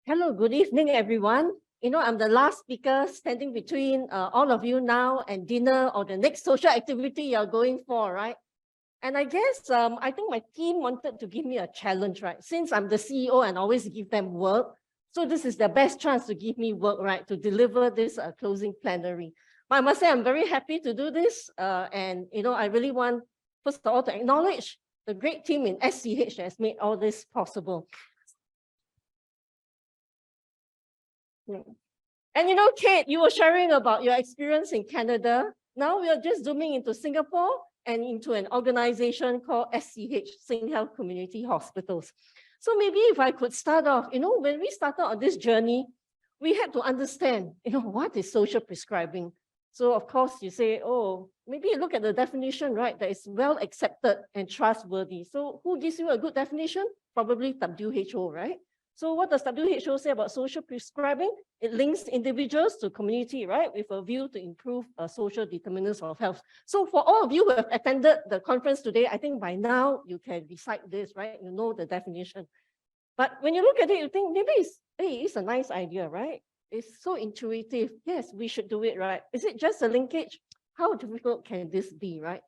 Hello, good evening, everyone. I'm the last speaker standing between all of you now and dinner or the next social activity you're going for, right? And I guess I think my team wanted to give me a challenge, right? Since I'm the CEO and always give them work, so this is the best chance to give me work, right? To deliver this closing plenary. But I must say I'm very happy to do this, and I really want first of all to acknowledge the great team in SCH that has made all this possible. And Kate, you were sharing about your experience in Canada. Now we are just zooming into Singapore and into an organization called SCH, SingHealth Community Hospitals. So maybe if I could start off, when we started on this journey, we had to understand, what is social prescribing? So of course you say, oh, maybe you look at the definition, right? That is well accepted and trustworthy. So who gives you a good definition? Probably WHO, right? So what does WHO say about social prescribing? It links individuals to community, right, with a view to improve social determinants of health. So for all of you who have attended the conference today, I think by now you can recite this, right? You know the definition. But when you look at it, you think maybe it's a nice idea, right? It's so intuitive. Yes, we should do it, right? Is it just a linkage? How difficult can this be, right?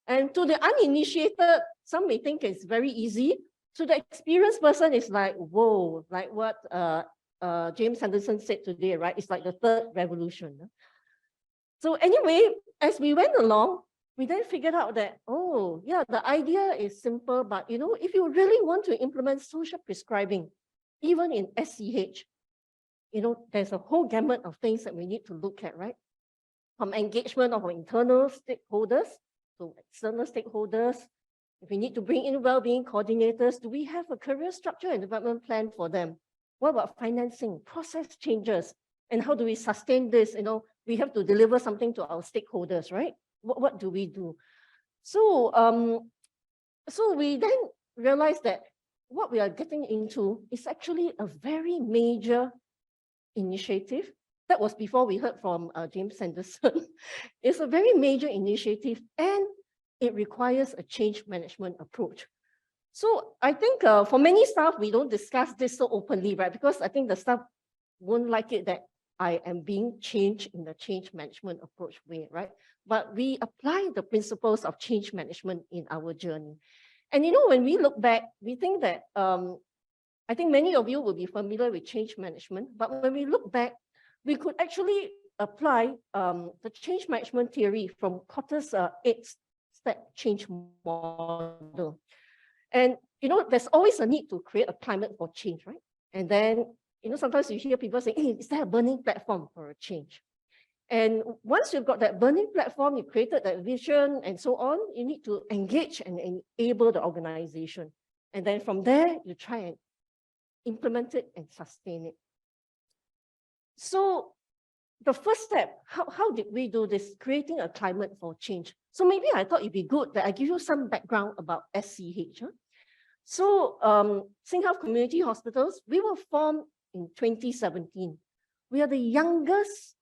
And to the uninitiated, some may think it's very easy. So the experienced person is like, whoa, like what James Henderson said today, right? It's like the third revolution. So anyway, as we went along, we then figured out that, oh, yeah, the idea is simple, but if you really want to implement social prescribing, even in SCH, there's a whole gamut of things that we need to look at, right? From engagement of our internal stakeholders to external stakeholders. If we need to bring in well-being coordinators, do we have a career structure and development plan for them? What about financing, process changes, and how do we sustain this? We have to deliver something to our stakeholders, right? What do we do? So, so we then realized that what we are getting into is actually a very major initiative. That was before we heard from James Sanderson. It's a very major initiative, and it requires a change management approach. So I think for many staff, we don't discuss this so openly, right? Because I think the staff won't like it that I am being changed in the change management approach way, right? But we apply the principles of change management in our journey. And when we look back, we think that, I think many of you will be familiar with change management, but when we look back, we could actually apply the change management theory from Kotter's 8-step change model. And, there's always a need to create a climate for change, right? And then, sometimes you hear people say, hey, is there a burning platform for a change? And once you've got that burning platform, you created that vision and so on, you need to engage and enable the organization. And then from there, you try and implement it and sustain it. So the first step, how did we do this? Creating a climate for change. So maybe I thought it'd be good that I give you some background about SCH. So SingHealth Community Hospitals, we were formed in 2017. We are the youngest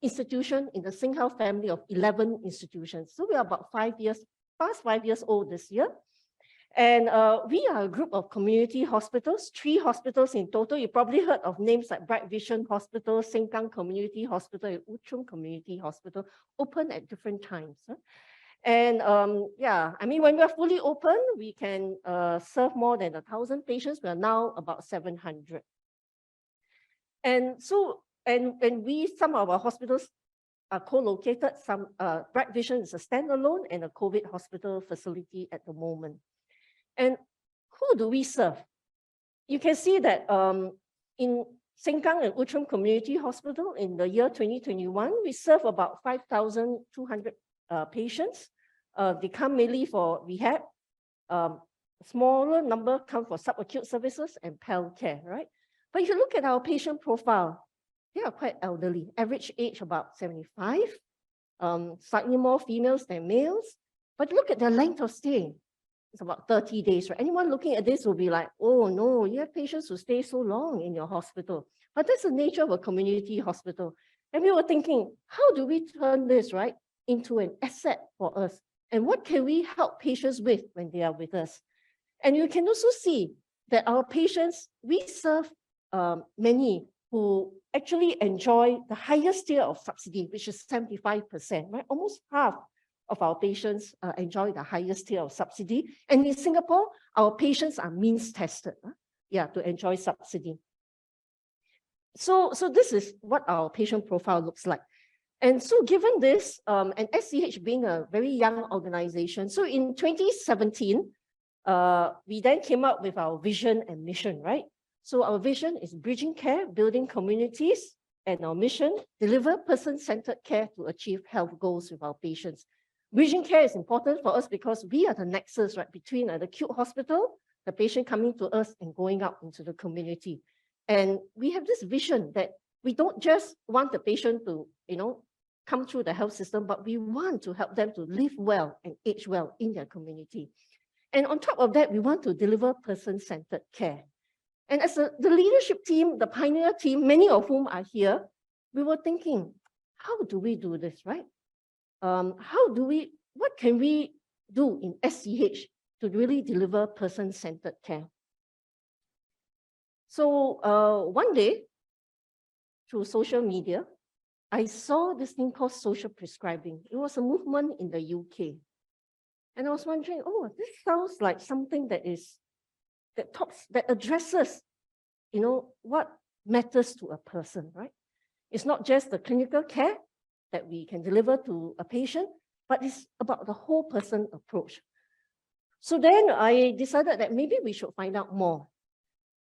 institution in the SingHealth family of 11 institutions. So we are about past 5 years old this year. And we are a group of community hospitals, 3 hospitals in total. You probably heard of names like Bright Vision Hospital, Sengkang Community Hospital, and Outram Community Hospital, open at different times. And yeah, I mean, when we are fully open, we can serve more than 1,000 patients. We are now about 700. And so, and some of our hospitals are co-located. Some Bright Vision is a standalone and a COVID hospital facility at the moment. And who do we serve? You can see that in Sengkang and Outram Community Hospital in the year 2021, we serve about 5,200 patients. They come mainly for rehab. A smaller number come for subacute services and PAL care, right? But if you look at our patient profile, they are quite elderly, average age about 75, slightly more females than males. But look at their length of stay. It's about 30 days, right? Anyone looking at this will be like, oh no, you have patients who stay so long in your hospital. But that's the nature of a community hospital. And we were thinking, how do we turn this, right, into an asset for us? And what can we help patients with when they are with us? And you can also see that our patients, we serve many who actually enjoy the highest tier of subsidy, which is 75%, right? Almost half of our patients enjoy the highest tier of subsidy. And in Singapore, our patients are means tested, to enjoy subsidy. So this is what our patient profile looks like. And so given this, and SCH being a very young organization, so in 2017, we then came up with our vision and mission, right? So our vision is bridging care, building communities, and our mission, deliver person-centered care to achieve health goals with our patients. Bridging care is important for us because we are the nexus, right, between the acute hospital, the patient coming to us, and going out into the community. And we have this vision that we don't just want the patient to, come through the health system, but we want to help them to live well and age well in their community. And on top of that, we want to deliver person-centered care. And as the leadership team, the pioneer team, many of whom are here, we were thinking, how do we do this, right? What can we do in SCH to really deliver person-centered care? So one day, through social media, I saw this thing called social prescribing. It was a movement in the UK. And I was wondering, oh, this sounds like something that addresses, what matters to a person, right? It's not just the clinical care that we can deliver to a patient, but it's about the whole person approach. So then I decided that maybe we should find out more.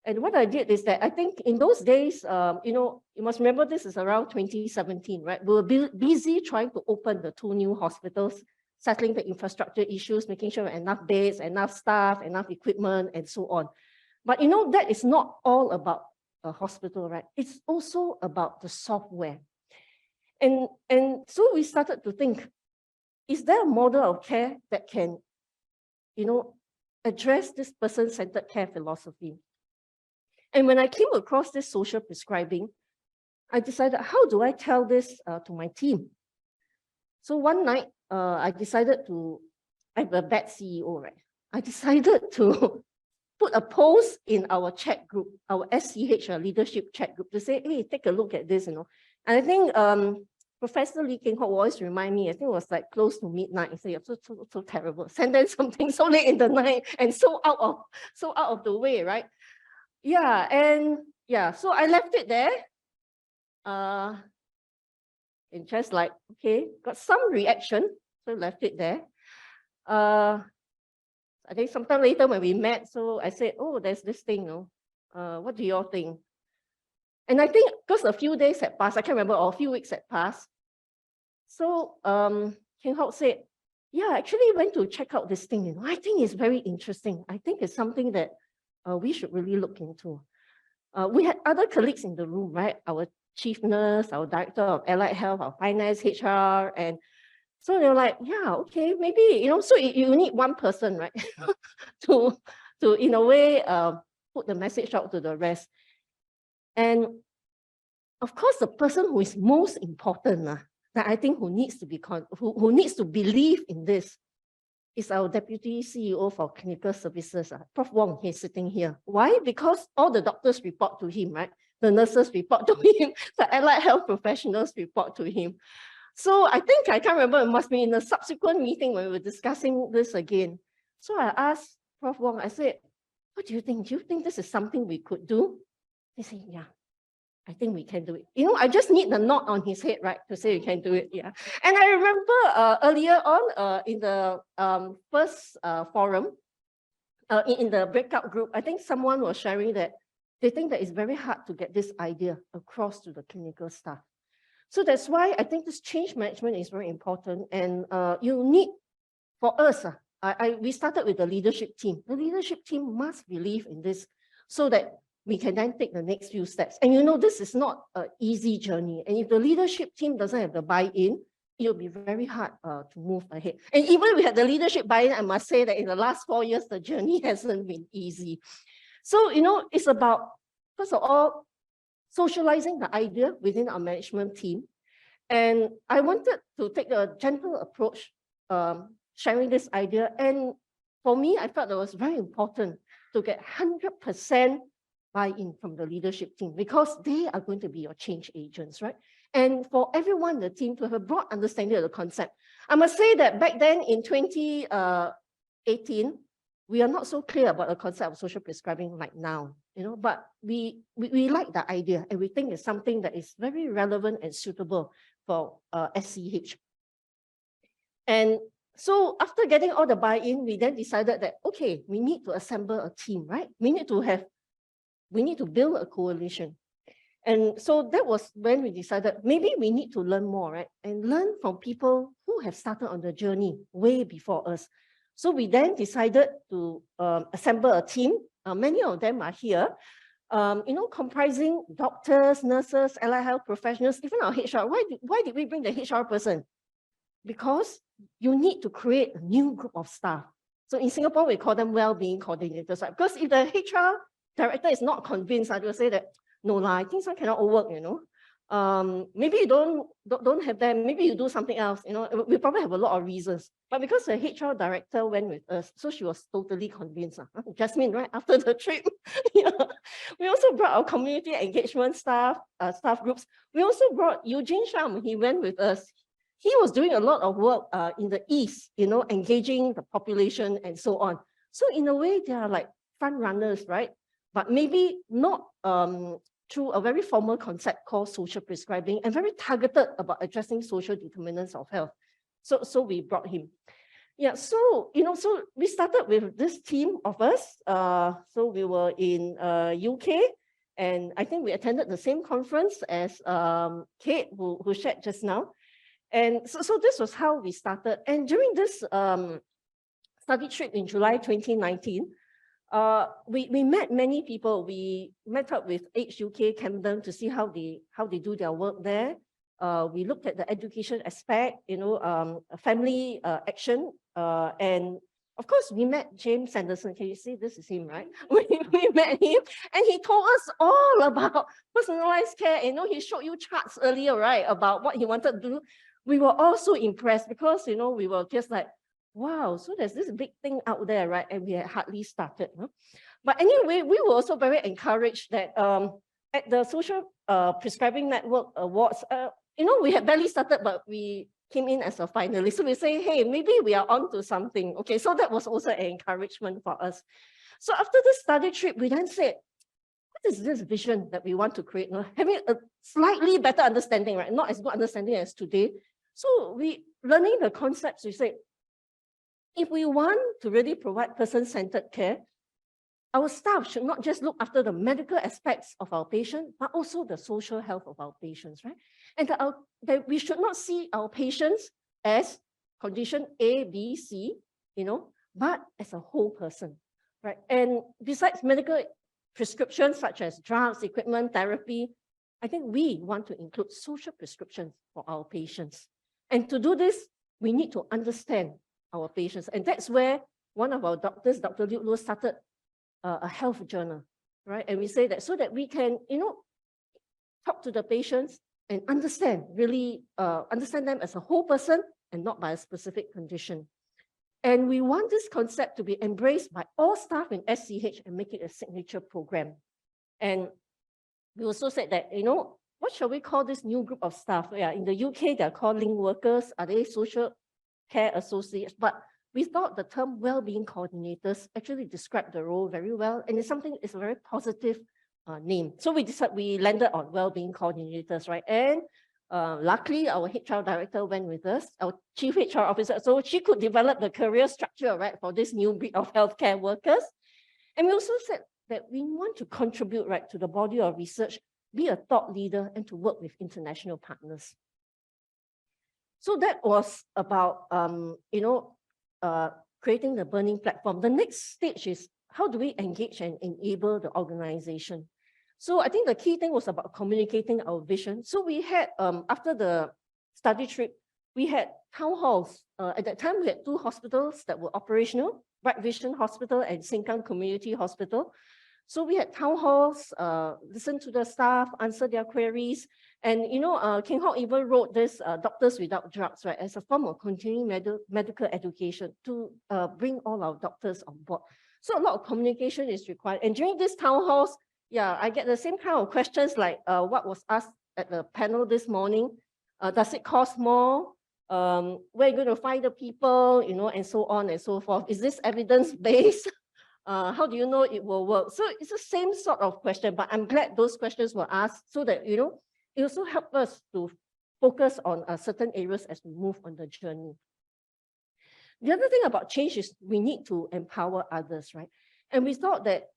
And what I did is that I think in those days, you must remember this is around 2017, right? We were busy trying to open the 2 new hospitals, settling the infrastructure issues, making sure enough beds, enough staff, enough equipment, and so on. But that is not all about a hospital, right? It's also about the software. And so we started to think, is there a model of care that can, address this person-centered care philosophy? And when I came across this social prescribing, I decided, how do I tell this to my team? So one night, I decided to, I have a bad CEO, right? I decided to put a post in our chat group, our SCH leadership chat group, to say, hey, take a look at this, And I think Professor Lee Keng Hock always remind me, I think it was like close to midnight. He said, so terrible. Send them something so late in the night and so out of the way, right? Yeah, and so I left it there. And just like, okay, got some reaction, so left it there. I think sometime later when we met, so I said, oh, there's this thing, what do you all think? And I think because a few days had passed, I can't remember, or a few weeks had passed. So Keng Hock said, yeah, I actually went to check out this thing. I think it's very interesting. I think it's something that we should really look into. We had other colleagues in the room, right? Our chief nurse, our director of allied health, our finance, HR, and so they were like, yeah, okay, maybe, so you need one person, right? to in a way, put the message out to the rest. And of course, the person who is most important, that I think who needs to believe in this is our Deputy CEO for Clinical Services, Prof. Wong. He's sitting here. Why? Because all the doctors report to him, right? The nurses report to him, the allied health professionals report to him. So I think, I can't remember, it must be in a subsequent meeting when we were discussing this again. So I asked Prof. Wong, I said, what do you think? Do you think this is something we could do? He said, yeah, I think we can do it. I just need the nod on his head, right, to say we can do it, yeah. And I remember earlier on in the first forum, in the breakout group, I think someone was sharing that they think that it's very hard to get this idea across to the clinical staff. So that's why I think this change management is very important. And you need, for us, we started with the leadership team. The leadership team must believe in this so that we can then take the next few steps. And this is not an easy journey. And if the leadership team doesn't have the buy-in, it'll be very hard to move ahead. And even with the leadership buy-in, I must say that in the last 4 years, the journey hasn't been easy. So, it's about, first of all, socializing the idea within our management team. And I wanted to take a gentle approach, sharing this idea. And for me, I felt it was very important to get 100% buy-in from the leadership team, because they are going to be your change agents, right? And for everyone in the team to have a broad understanding of the concept. I must say that back then in 2018, we are not so clear about the concept of social prescribing like now, but we like the idea, and we think it's something that is very relevant and suitable for SCH. And so after getting all the buy-in, we then decided that, okay, we need to assemble a team, right? We need to build a coalition. And so that was when we decided maybe we need to learn more, right? And learn from people who have started on the journey way before us. So we then decided to assemble a team. Many of them are here, comprising doctors, nurses, allied health professionals, even our HR. Why did we bring the HR person? Because you need to create a new group of staff. So in Singapore, we call them well-being coordinators, right? Because if the HR director is not convinced, I will say that, no, I think some cannot all work, Maybe you don't have them, maybe you do something else, we probably have a lot of reasons. But because the HR director went with us, so she was totally convinced. Jasmine, right, after the trip. We also brought our community engagement staff groups. We also brought Eugene Sham, he went with us. He was doing a lot of work in the East, engaging the population and so on. So in a way, they are like front runners, right? But maybe not through a very formal concept called social prescribing, and very targeted about addressing social determinants of health. So we brought him. Yeah, so we started with this team of us. So we were in UK, and I think we attended the same conference as Kate, who shared just now. And so this was how we started. And during this study trip in July 2019, we met many people. We met up with Age UK Camden to see how they do their work there. We looked at the education aspect, family action, and of course we met James Sanderson. Can you see this is him, right? We met him, and he told us all about personalized care. He showed you charts earlier, right, about what he wanted to do. We were all so impressed because we were just like, wow, so there's this big thing out there, right? And we had hardly started. Huh? But anyway, we were also very encouraged that at the Social Prescribing Network Awards, we had barely started, but we came in as a finalist. So we say, hey, maybe we are on to something. Okay, so that was also an encouragement for us. So after this study trip, we then said, what is this vision that we want to create? Having a slightly better understanding, right? Not as good understanding as today. So learning the concepts, we said, if we want to really provide person-centered care, our staff should not just look after the medical aspects of our patient, but also the social health of our patients, right? And that we should not see our patients as condition A, B, C, but as a whole person, right? And besides medical prescriptions such as drugs, equipment, therapy, I think we want to include social prescriptions for our patients. And to do this, we need to understand our patients. And that's where one of our doctors, Dr. Liu Luo, started a health journal, right? And we say that so that we can, talk to the patients and understand them as a whole person and not by a specific condition. And we want this concept to be embraced by all staff in SCH and make it a signature program. And we also said that, what shall we call this new group of staff? Yeah, in the UK, they're called link workers. Are they social care associates? But we thought the term well-being coordinators actually described the role very well, and it's a very positive name. So we landed on well-being coordinators, right? And luckily, our HR director went with us, our chief HR officer, so she could develop the career structure, right, for this new breed of healthcare workers. And we also said that we want to contribute, right, to the body of research, be a thought leader, and to work with international partners. So that was about, creating the burning platform. The next stage is how do we engage and enable the organization? So I think the key thing was about communicating our vision. So we had, after the study trip, we had town halls. At that time, we had 2 hospitals that were operational, Bright Vision Hospital and Sengkang Community Hospital. So we had town halls, listen to the staff, answer their queries. And, King Hawk even wrote this Doctors Without Drugs, right, as a form of continuing medical education to bring all our doctors on board. So a lot of communication is required. And during these town halls, Yeah, I get the same kind of questions like what was asked at the panel this morning. Does it cost more? Where are you going to find the people, and so on and so forth. Is this evidence-based? How do you know it will work? So it's the same sort of question, but I'm glad those questions were asked so that, it also helped us to focus on certain areas as we move on the journey. The other thing about change is we need to empower others, right? And we thought that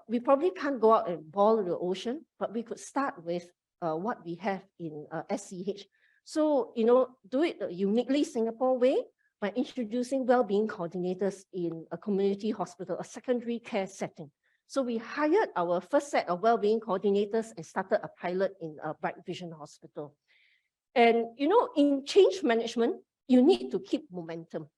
we probably can't go out and boil the ocean, but we could start with what we have in SCH. So, do it a uniquely Singapore way by introducing well-being coordinators in a community hospital, a secondary care setting. So we hired our first set of well-being coordinators and started a pilot in Bright Vision Hospital. And, in change management, you need to keep momentum.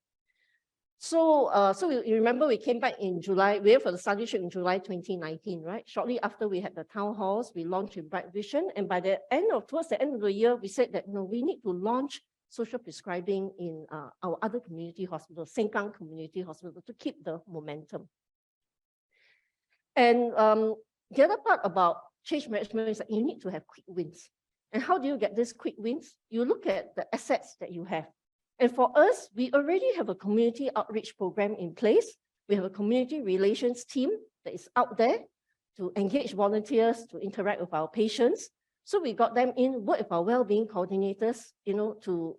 So, you remember we came back in July, we were for the study trip in July 2019, right? Shortly after we had the town halls, we launched in Bright Vision. And by the towards the end of the year, we said that, we need to launch social prescribing in our other community hospitals, Sengkang Community Hospital, to keep the momentum. And the other part about change management is that you need to have quick wins. And how do you get these quick wins? You look at the assets that you have. And for us, we already have a community outreach program in place. We have a community relations team that is out there to engage volunteers, to interact with our patients. So we got them in, work with our well-being coordinators, to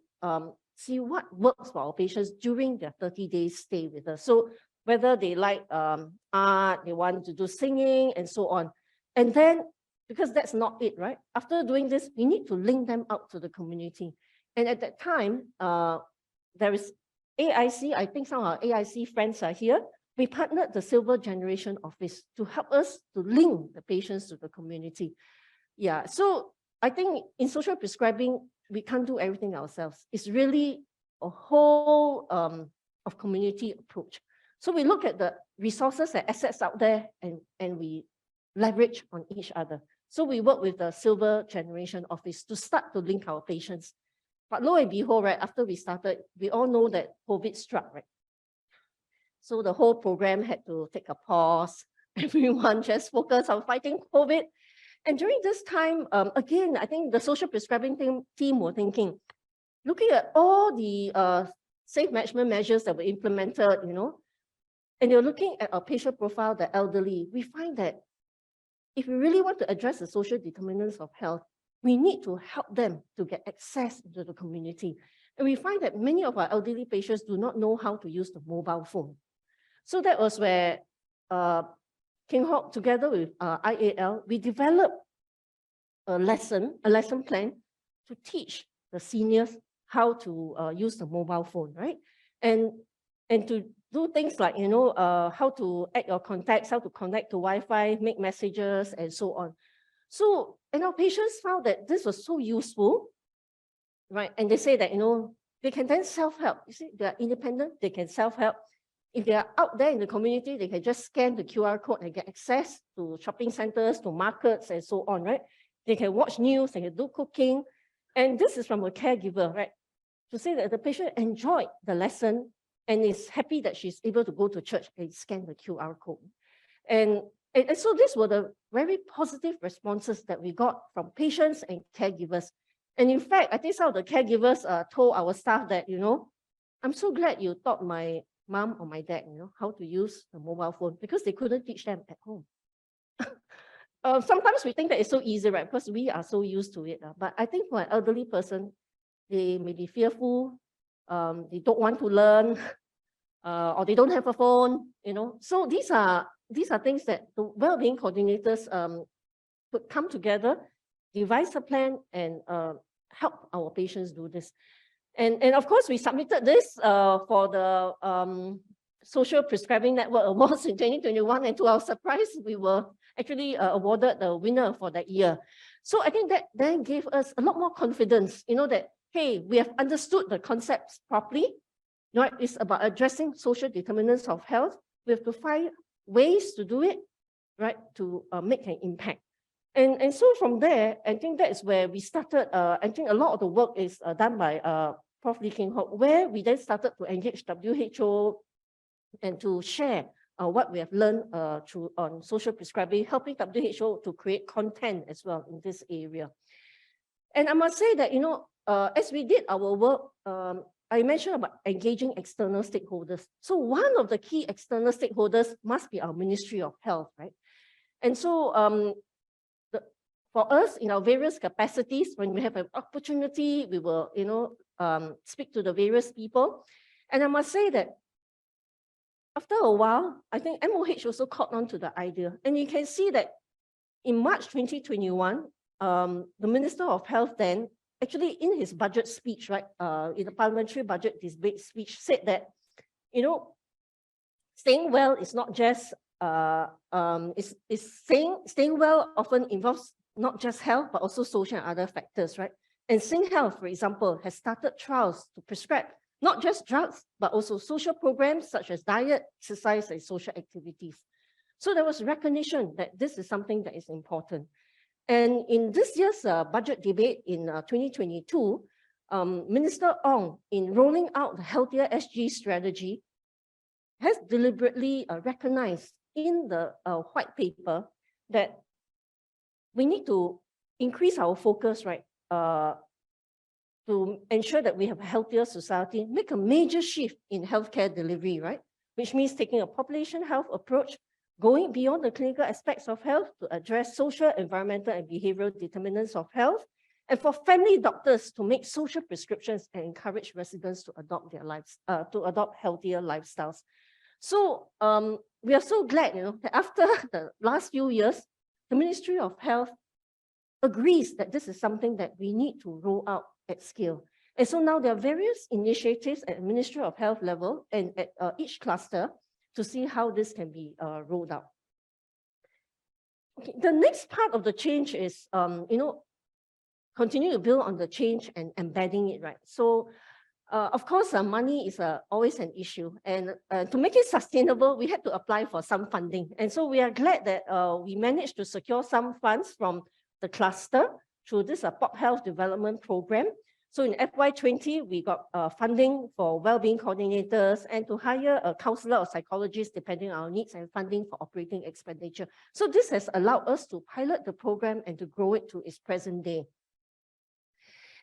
see what works for our patients during their 30-day stay with us. So whether they like art, they want to do singing, and so on. And then, because that's not it, right? After doing this, we need to link them out to the community. And at that time, there is AIC, I think some of our AIC friends are here. We partnered the Silver Generation Office to help us to link the patients to the community. Yeah, so I think in social prescribing, we can't do everything ourselves. It's really a whole of community approach. So we look at the resources and assets out there and we leverage on each other. So we work with the Silver Generation Office to start to link our patients. But lo and behold, right, after we started, we all know that COVID struck, right? So the whole program had to take a pause. Everyone just focused on fighting COVID. And during this time, again, I think the social prescribing team were thinking, looking at all the safe management measures that were implemented, and you're looking at our patient profile, the elderly, we find that if we really want to address the social determinants of health, we need to help them to get access into the community. And we find that many of our elderly patients do not know how to use the mobile phone. So that was where King Hawk, together with IAL, we developed a lesson plan to teach the seniors how to use the mobile phone, right? And to do things like, how to add your contacts, how to connect to Wi-Fi, make messages, and so on. So, and our patients found that this was so useful, right? And they say that, they can then self-help. You see, they are independent, they can self-help. If they are out there in the community, they can just scan the QR code and get access to shopping centers, to markets, and so on, right? They can watch news, they can do cooking. And this is from a caregiver, right? To say that the patient enjoyed the lesson and is happy that she's able to go to church and scan the QR code. And so these were the very positive responses that we got from patients and caregivers. And in fact, I think some of the caregivers told our staff that, I'm so glad you taught my mom or my dad, how to use the mobile phone, because they couldn't teach them at home. Sometimes we think that it's so easy, right? Because we are so used to it. But I think for an elderly person, they may be fearful, they don't want to learn, or they don't have a phone, So these are things that the well-being coordinators could come together, devise a plan, and help our patients do this. And of course, we submitted this for the Social Prescribing Network Awards in 2021, and to our surprise, we were actually awarded the winner for that year. So I think that then gave us a lot more confidence, that, hey, we have understood the concepts properly. It's about addressing social determinants of health. We have to find ways to do it, right, to make an impact. And so from there, I think that is where we started. I think a lot of the work is done by Prof. Lee King Hock, where we then started to engage WHO and to share what we have learned through on social prescribing, helping WHO to create content as well in this area. And I must say that, as we did our work, I mentioned about engaging external stakeholders. So one of the key external stakeholders must be our Ministry of Health, right? And so for us, in our various capacities, when we have an opportunity, we will, speak to the various people. And I must say that after a while, I think MOH also caught on to the idea. And you can see that in March 2021, the Minister of Health then, actually in his budget speech, right, in the parliamentary budget debate speech, said that, staying well is not just, staying well often involves not just health, but also social and other factors, right? And SingHealth, for example, has started trials to prescribe not just drugs, but also social programs such as diet, exercise, and social activities. So there was recognition that this is something that is important. And in this year's budget debate in 2022, Minister Ong, in rolling out the Healthier SG strategy, has deliberately recognized in the white paper that we need to increase our focus, right, to ensure that we have a healthier society, make a major shift in healthcare delivery, right? Which means taking a population health approach, going beyond the clinical aspects of health to address social, environmental, and behavioral determinants of health, and for family doctors to make social prescriptions and encourage residents to adopt healthier lifestyles. So we are so glad, that after the last few years, the Ministry of Health agrees that this is something that we need to roll out at scale. And so now there are various initiatives at the Ministry of Health level and at each cluster to see how this can be rolled out. Okay, the next part of the change is, continue to build on the change and embedding it, right? So, of course, money is always an issue. And to make it sustainable, we had to apply for some funding. And so we are glad that we managed to secure some funds from the cluster through this Pop Health Development Program. So in FY20, we got funding for well-being coordinators and to hire a counselor or psychologist depending on our needs, and funding for operating expenditure. So this has allowed us to pilot the program and to grow it to its present day.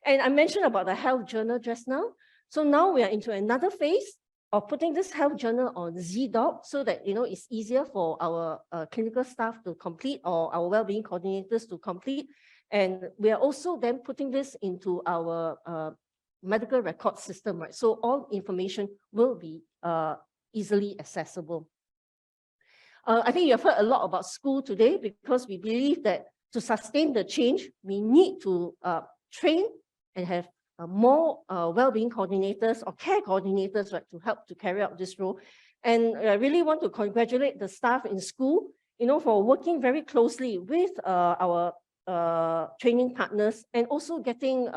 And I mentioned about the health journal just now. So now we are into another phase of putting this health journal on ZDoc so that, it's easier for our clinical staff to complete or our well-being coordinators to complete. And we are also then putting this into our medical record system, right? So all information will be easily accessible. I think you have heard a lot about school today because we believe that to sustain the change, we need to train and have more well-being coordinators or care coordinators, right, to help to carry out this role. And I really want to congratulate the staff in school, for working very closely with our training partners and also getting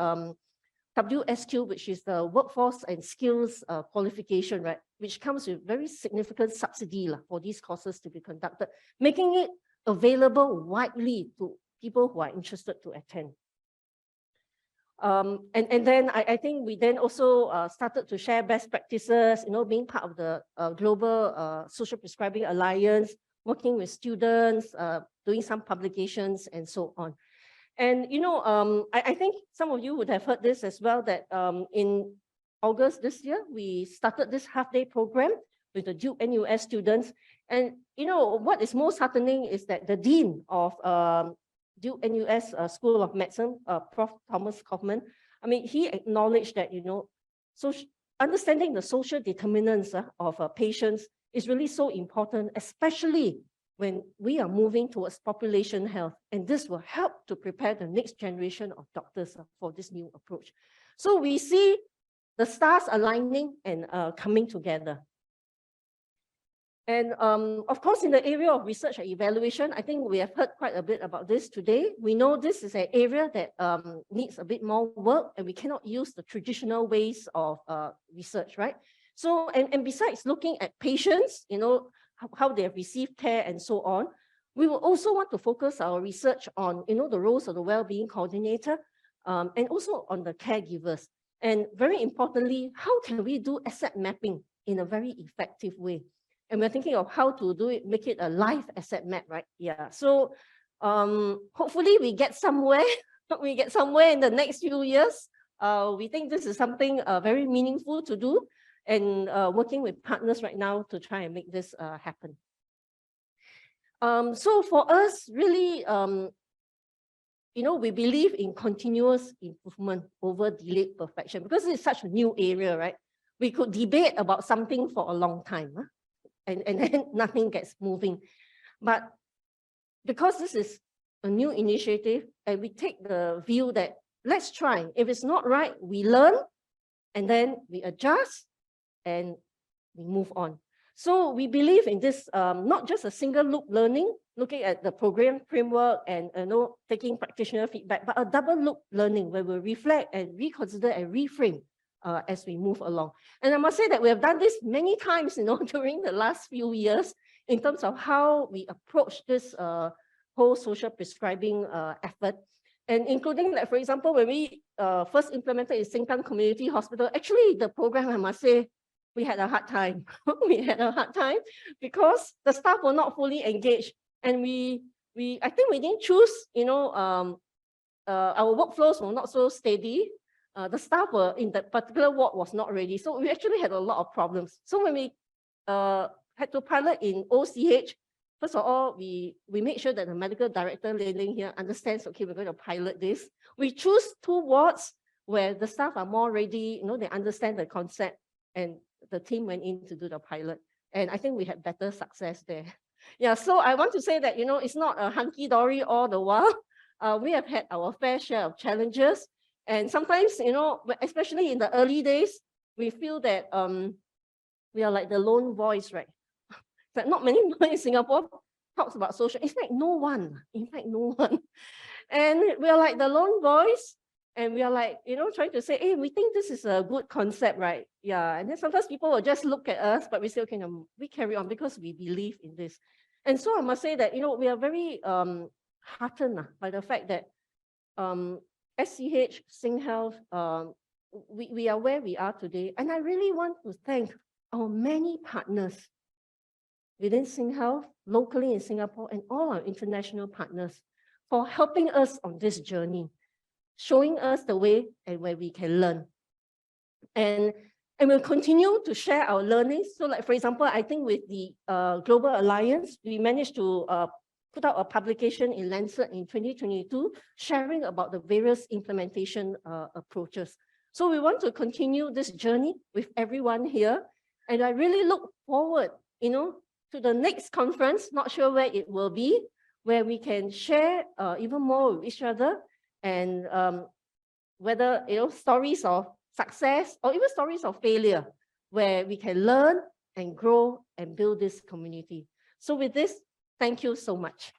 WSQ, which is the Workforce and Skills Qualification, right, which comes with very significant subsidy for these courses to be conducted, making it available widely to people who are interested to attend. And then I think we then also started to share best practices, being part of the Global Social Prescribing Alliance, working with students, doing some publications and so on. And, I think some of you would have heard this as well, that in August this year, we started this half-day program with the Duke NUS students. And, what is most heartening is that the Dean of Duke NUS School of Medicine, Prof. Thomas Kaufman, he acknowledged that, so understanding the social determinants of patients is really so important, especially when we are moving towards population health. And this will help to prepare the next generation of doctors for this new approach. So we see the stars aligning and coming together. And of course, in the area of research and evaluation, I think we have heard quite a bit about this today. We know this is an area that needs a bit more work, and we cannot use the traditional ways of research, right? So, and besides looking at patients, how they have received care and so on, we will also want to focus our research on, the roles of the well-being coordinator and also on the caregivers. And very importantly, how can we do asset mapping in a very effective way? And we're thinking of how to do it, make it a live asset map, right? Yeah. So hopefully we get somewhere. We get somewhere in the next few years. We think this is something very meaningful to do, and working with partners right now to try and make this happen. So for us, really, we believe in continuous improvement over delayed perfection, because it's such a new area, right? We could debate about something for a long time, and then nothing gets moving. But because this is a new initiative, and we take the view that let's try. If it's not right, we learn, and then we adjust, and we move on. So we believe in this, not just a single loop learning, looking at the program framework and taking practitioner feedback, but a double loop learning where we reflect and reconsider and reframe as we move along. And I must say that we have done this many times, during the last few years in terms of how we approach this whole social prescribing effort. And including, like, for example, when we first implemented in SingHealth Community Hospital, actually the program, I must say, we had a hard time. We had a hard time because the staff were not fully engaged. And I think we didn't choose, our workflows were not so steady. The staff were in that particular ward was not ready. So we actually had a lot of problems. So when we had to pilot in OCH, first of all, we made sure that the medical director Ling here understands, okay, we're going to pilot this. We choose 2 wards where the staff are more ready, they understand the concept, and the team went in to do the pilot. And I think we had better success there. Yeah, so I want to say that, it's not a hunky-dory all the while. We have had our fair share of challenges. And sometimes, especially in the early days, we feel that we are like the lone voice, right? That not many people in Singapore talks about social. In fact, no one. And we are like the lone voice, and we are like, trying to say, hey, we think this is a good concept, right? Yeah. And then sometimes people will just look at us, but we say, okay, no, we carry on because we believe in this. And so I must say that, we are very heartened by the fact that SCH, SingHealth, we are where we are today. And I really want to thank our many partners within SingHealth, locally in Singapore, and all our international partners for helping us on this journey, showing us the way and where we can learn. And we'll continue to share our learnings. So like, for example, I think with the Global Alliance, we managed to put out a publication in Lancet in 2022, sharing about the various implementation approaches. So we want to continue this journey with everyone here. And I really look forward, to the next conference, not sure where it will be, where we can share even more with each other, and whether, stories of success or even stories of failure, where we can learn and grow and build this community. So with this, thank you so much.